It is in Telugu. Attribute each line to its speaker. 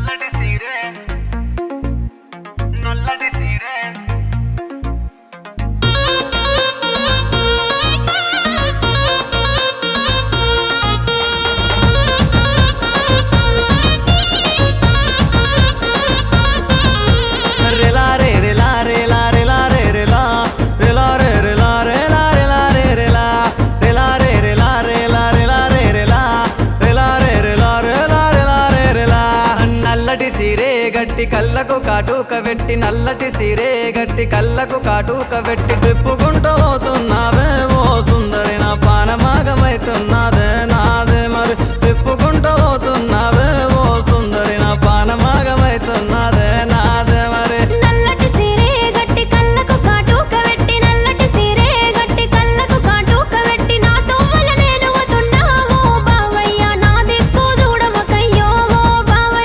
Speaker 1: నల్లటి సీరే నల్లటి సీరే
Speaker 2: రెలా రే రెలా రెలా రెలా రే రెలా రెలా రే రెలా రెలా రెలా రే రెలా రెలా రే రెలా రెలా రెలా రే రెలా రెలా రే రెలా రెలా రెలా రే రెలా నల్లటి సీరే గట్టి కళ్ళకు కాటుక వెట్టి నల్లటి సీరే గట్టి కళ్ళకు కాటుక వెట్టి తిప్పుకుంటూ పోతున్నావే ఓ సుందరి నా పానమాగమైతున్నదే నాదే మరి తిప్పుకుంటూ